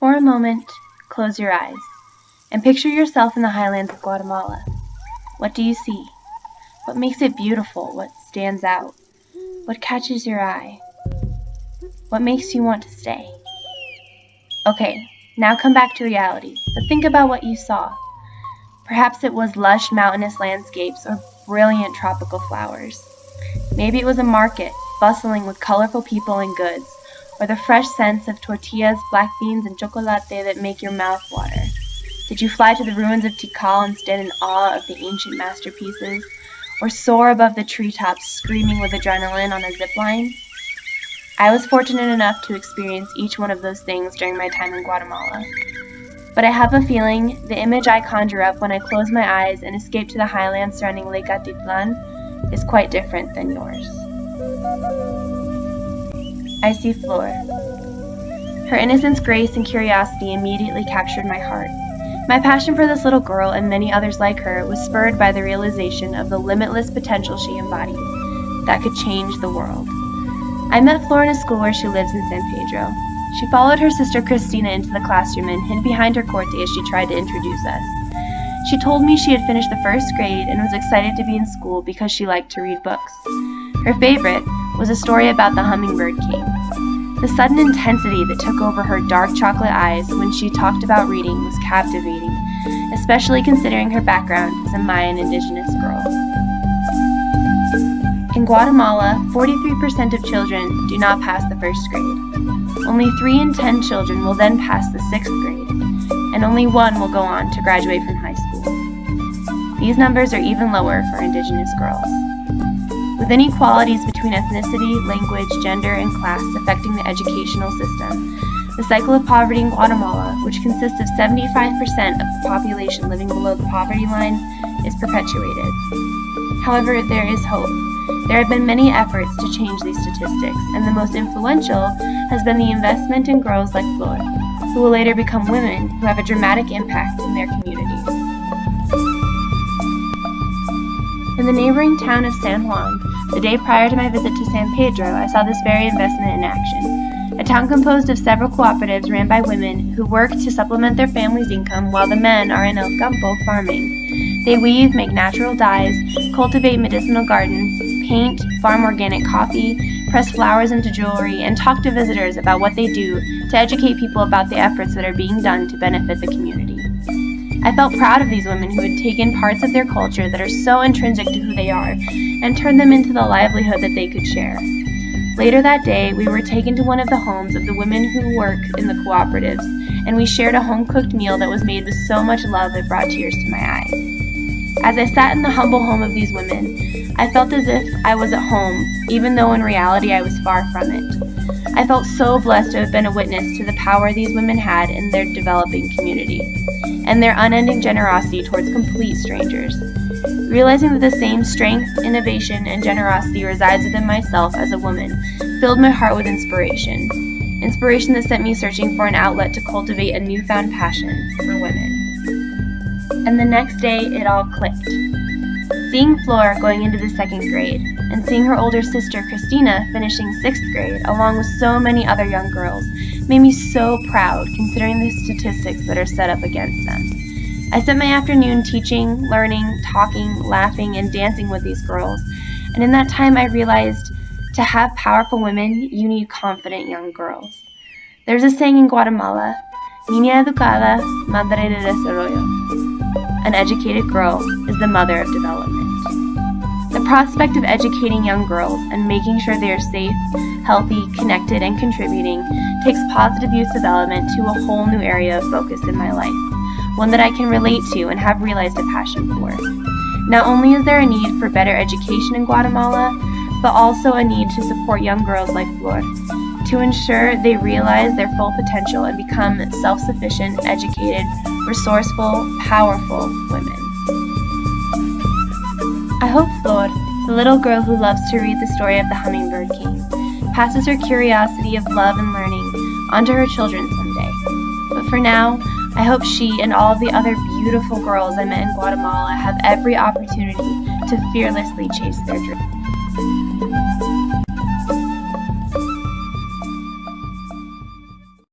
For a moment, close your eyes and picture yourself in the highlands of Guatemala. What do you see? What makes it beautiful? What stands out? What catches your eye? What makes you want to stay? Okay, now come back to reality, but think about what you saw. Perhaps it was lush mountainous landscapes or brilliant tropical flowers. Maybe it was a market, bustling with colorful people and goods, or the fresh scents of tortillas, black beans, and chocolate that make your mouth water. Did you fly to the ruins of Tikal and stand in awe of the ancient masterpieces, or soar above the treetops screaming with adrenaline on a zip line? I was fortunate enough to experience each one of those things during my time in Guatemala. But I have a feeling the image I conjure up when I close my eyes and escape to the highlands surrounding Lake Atitlan is quite different than yours. I see Flor. Her innocence, grace, and curiosity immediately captured my heart. My passion for this little girl and many others like her was spurred by the realization of the limitless potential she embodied that could change the world. I met Flor in a school where she lives in San Pedro. She followed her sister Christina into the classroom and hid behind her corte as she tried to introduce us. She told me she had finished the first grade and was excited to be in school because she liked to read books. Her favorite was a story about the hummingbird king. The sudden intensity that took over her dark chocolate eyes when she talked about reading was captivating, especially considering her background as a Mayan indigenous girl. In Guatemala, 43% of children do not pass the first grade. Only 3 in 10 children will then pass the 6th grade, and only 1 will go on to graduate from high school. These numbers are even lower for indigenous girls. With inequalities between ethnicity, language, gender, and class affecting the educational system, the cycle of poverty in Guatemala, which consists of 75% of the population living below the poverty line, is perpetuated. However, there is hope. There have been many efforts to change these statistics, and the most influential has been the investment in girls like Flor, who will later become women who have a dramatic impact in their communities. In the neighboring town of San Juan, the day prior to my visit to San Pedro, I saw this very investment in action. A town composed of several cooperatives ran by women who work to supplement their family's income while the men are in El Campo farming. They weave, make natural dyes, cultivate medicinal gardens, paint, farm organic coffee, press flowers into jewelry, and talk to visitors about what they do to educate people about the efforts that are being done to benefit the community. I felt proud of these women who had taken parts of their culture that are so intrinsic to who they are and turned them into the livelihood that they could share. Later that day, we were taken to one of the homes of the women who work in the cooperatives, and we shared a home-cooked meal that was made with so much love it brought tears to my eyes. As I sat in the humble home of these women, I felt as if I was at home, even though in reality I was far from it. I felt so blessed to have been a witness to the power these women had in their developing community, and their unending generosity towards complete strangers. Realizing that the same strength, innovation, and generosity resides within myself as a woman filled my heart with inspiration. Inspiration that sent me searching for an outlet to cultivate a newfound passion for women. And the next day, it all clicked. Seeing Flor going into the 2nd grade, and seeing her older sister Christina finishing 6th grade, along with so many other young girls, made me so proud considering the statistics that are set up against them. I spent my afternoon teaching, learning, talking, laughing, and dancing with these girls, and in that time I realized to have powerful women, you need confident young girls. There's a saying in Guatemala, Niña educada, madre de desarrollo. An educated girl is the mother of development. The prospect of educating young girls and making sure they are safe, healthy, connected, and contributing takes positive youth development to a whole new area of focus in my life, one that I can relate to and have realized a passion for. Not only is there a need for better education in Guatemala, but also a need to support young girls like Flor, to ensure they realize their full potential and become self-sufficient, educated, resourceful, powerful women. I hope Flor, the little girl who loves to read the story of the Hummingbird King, passes her curiosity of love and learning onto her children someday. But for now, I hope she and all of the other beautiful girls I met in Guatemala have every opportunity to fearlessly chase their dreams.